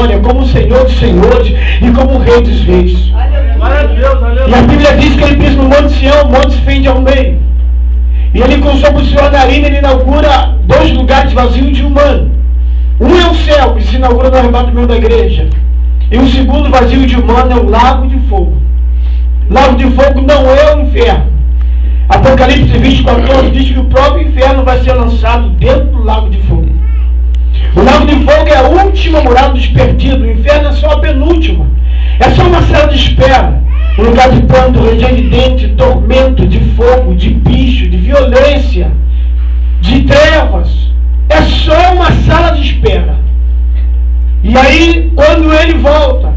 glória, como Senhor dos senhores e como Rei dos reis. E a Bíblia diz que ele pisa no Monte Sião, o monte se fende ao meio. E ele, com sobre sua narina, ele inaugura 2 lugares vazios de humano. Um é o céu, que se inaugura no arrebatamento da igreja. E o segundo vazio de humano é o lago de fogo. Lago de fogo não é o inferno. Apocalipse 20:14 diz que o próprio inferno vai ser lançado dentro do lago de fogo. O lago de fogo é a última morada dos perdidos. O inferno é só a penúltima. É só uma sala de espera. Um lugar de pranto, ranger de dente, tormento, de fogo, de bicho, de violência, de trevas. É só uma sala de espera. E aí, quando ele volta,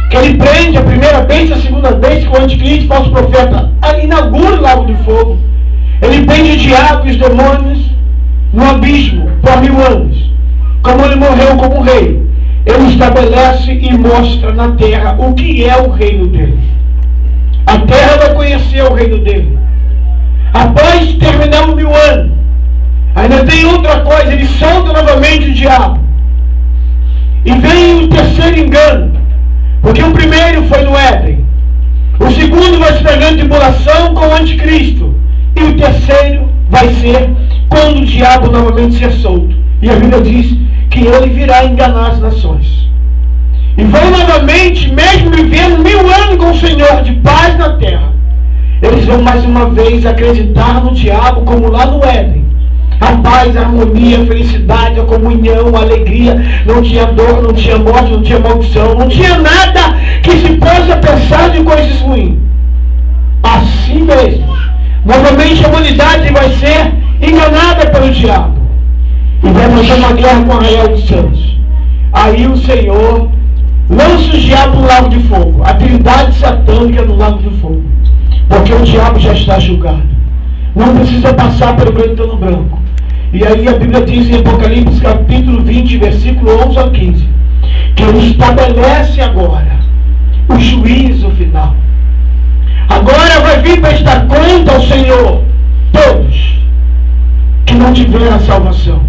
que ele prende a primeira besta, a segunda besta, que o anticristo, falso profeta, inaugura o lago de fogo. Ele prende o diabo e os demônios no abismo por 1000 anos. Como ele morreu como rei, ele estabelece e mostra na terra o que é o reino dele. A terra vai conhecer o reino dele. Após terminar 1000 anos, ainda tem outra coisa, ele solta novamente o diabo. E vem o terceiro engano, porque o primeiro foi no Éden, o segundo vai se pegando tribulação com o anticristo, e o terceiro vai ser quando o diabo novamente ser solto. E a Bíblia diz que ele virá enganar as nações. E vão novamente, mesmo vivendo 1000 anos com o Senhor de paz na terra, eles vão mais uma vez acreditar no diabo como lá no Éden. A paz, a harmonia, a felicidade, a comunhão, a alegria. Não tinha dor, não tinha morte, não tinha maldição. Não tinha nada que se possa pensar de coisas ruins. Assim mesmo, novamente a humanidade vai ser enganada pelo diabo. E vai fazer uma guerra com Arraial dos Santos. Aí o Senhor lança o diabo no lago de fogo. A trindade satânica no lago de fogo. Porque o diabo já está julgado. Não precisa passar pelo grande trono branco. E aí a Bíblia diz em Apocalipse capítulo 20, versículo 11 a 15, que ele estabelece agora o juízo final. Agora vai vir prestar conta ao Senhor todos que não tiveram a salvação.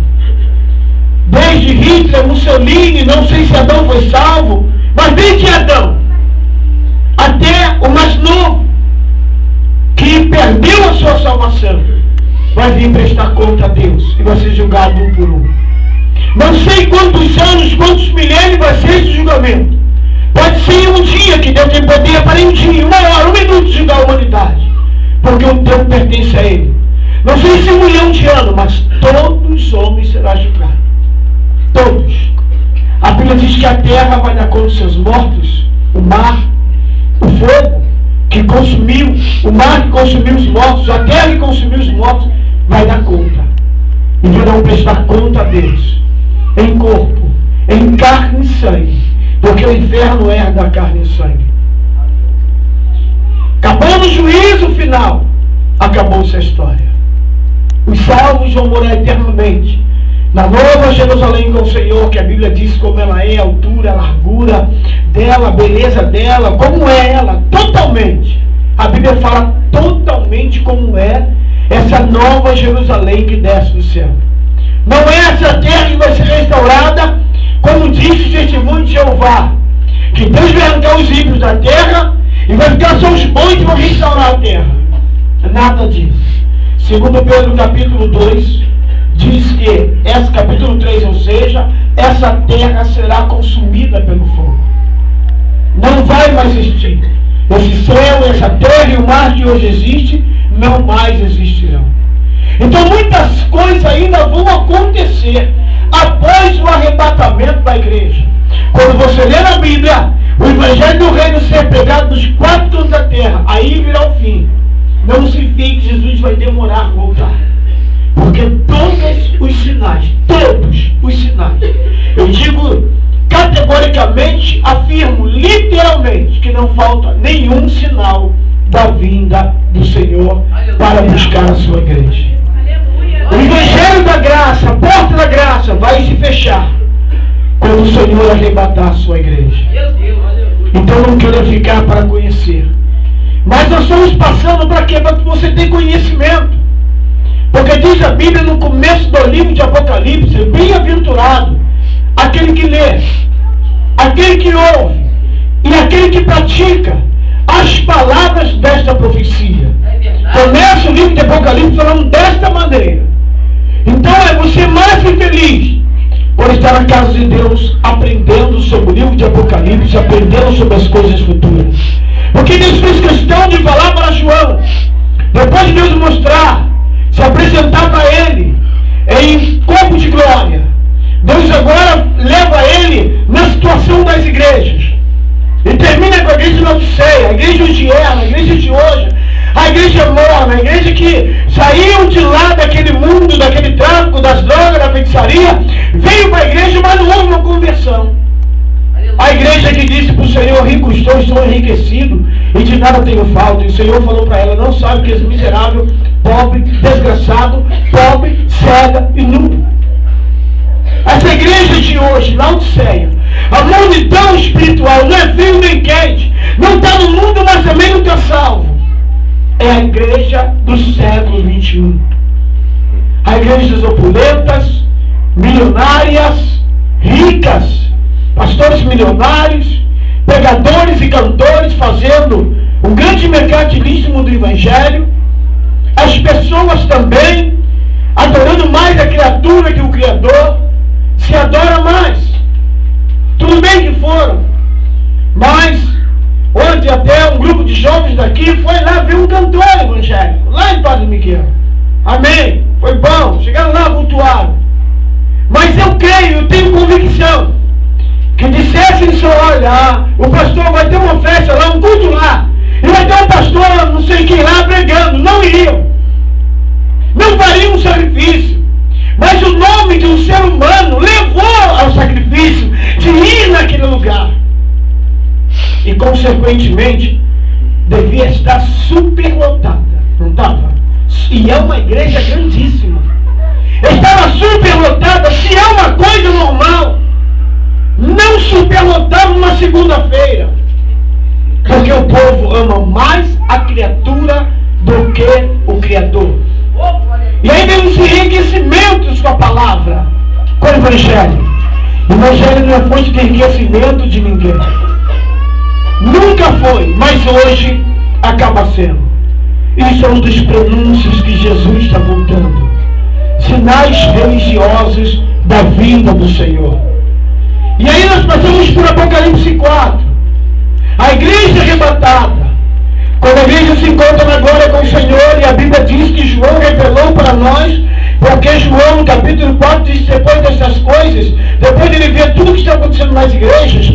Desde Hitler, Mussolini, não sei se Adão foi salvo, mas desde Adão até o mais novo, que perdeu a sua salvação, vai vir prestar conta a Deus e vai ser julgado um por um. Não sei quantos anos, quantos milênios vai ser esse julgamento. Pode ser um dia que Deus tem poder para um dia, 1 hora, 1 minuto julgar a humanidade, porque o tempo pertence a Ele. Não sei se 1 milhão de anos, mas todos os homens serão julgados. Todos. A Bíblia diz que a terra vai dar conta dos seus mortos, o mar, o fogo que consumiu, o mar que consumiu os mortos, a terra que consumiu os mortos, vai dar conta. E virão prestar conta a Deus, em corpo, em carne e sangue, porque o inferno é da carne e sangue. Acabando o juízo final, acabou-se a história. Os salvos vão morar eternamente na nova Jerusalém com o Senhor, que a Bíblia diz como ela é, a altura, a largura dela, a beleza dela, como é ela, totalmente. A Bíblia fala totalmente como é essa nova Jerusalém que desce do céu. Não é essa terra que vai ser restaurada, como disse o testemunho de Jeová, que Deus vai arrancar os ímpios da terra e vai ficar só os bons que vão restaurar a terra. Nada disso. Segundo Pedro capítulo 2, diz que, esse capítulo 3, ou seja, essa terra será consumida pelo fogo. Não vai mais existir. Esse céu, essa terra e o mar que hoje existe, não mais existirão. Então muitas coisas ainda vão acontecer após o arrebatamento da igreja. Quando você lê na Bíblia, o Evangelho do Reino ser pregado nos 4 cantos da terra, aí virá o fim. Não se fique que Jesus vai demorar a voltar. Porque todos os sinais, eu digo categoricamente, afirmo literalmente que não falta nenhum sinal da vinda do Senhor para buscar a sua igreja. O Evangelho da graça, a porta da graça vai se fechar quando o Senhor arrebatar a sua igreja. Então não quero ficar para conhecer, mas nós estamos passando para quê? Para que você tenha conhecimento. Porque diz a Bíblia no começo do livro de Apocalipse, bem-aventurado aquele que lê, aquele que ouve e aquele que pratica as palavras desta profecia. Começa o livro de Apocalipse falando desta maneira. Então é você mais que feliz por estar na casa de Deus, aprendendo sobre o livro de Apocalipse, aprendendo sobre as coisas futuras. Porque Deus fez questão de falar para João, depois de Deus mostrar, se apresentar para ele em corpo de glória. Deus agora leva ele na situação das igrejas. E termina com a igreja de Laodiceia, a igreja de Erma, a igreja de hoje, a igreja morna, a igreja que saiu de lá daquele mundo, daquele tráfico, das drogas, da feitiçaria, veio para a igreja, mas não houve uma conversão. A igreja que disse para o Senhor, rico estou enriquecido, e de nada tenho falta. E o Senhor falou para ela, não sabe que és miserável, pobre, desgraçado, pobre, cega e nu. Essa igreja de hoje, Laodiceia, a multidão espiritual, não é frio nem quente, não está no mundo, mas também não está salvo. É a igreja do século 21. A igreja das opulentas, milionárias, ricas, pastores milionários, pregadores e cantores fazendo um grande mercantilismo do evangelho. As pessoas também adorando mais a criatura que o Criador, se adora mais. Tudo bem que foram, mas ontem até um grupo de jovens daqui foi lá ver um cantor evangélico, lá em Padre Miguel. Amém? Foi bom, chegaram lá, cultuaram. Mas eu creio, eu tenho convicção, que dissessem só, olha, o pastor vai ter uma festa lá, um culto lá, e vai ter um pastor, não sei quem lá, pregando. Não iriam. Não fariam um sacrifício. Mas o nome de um ser humano levou ao sacrifício de ir naquele lugar. E consequentemente, devia estar superlotada. Não estava? E é uma igreja grandíssima. Estava superlotada, se é uma coisa normal. Não superlotava uma segunda-feira. Porque o povo ama mais a criatura do que o Criador. E aí vem os enriquecimentos com a palavra, com o Evangelho. O Evangelho não é fonte de enriquecimento de ninguém. Nunca foi, mas hoje acaba sendo. Isso é um dos prenúncios que Jesus está voltando. Sinais religiosos da vinda do Senhor. E aí nós passamos por Apocalipse 4. A igreja arrebatada. Quando a igreja se encontra na glória com o Senhor, e a Bíblia diz que João revelou para nós, porque João, no capítulo 4, diz que depois dessas coisas, depois de ele ver tudo que está acontecendo nas igrejas,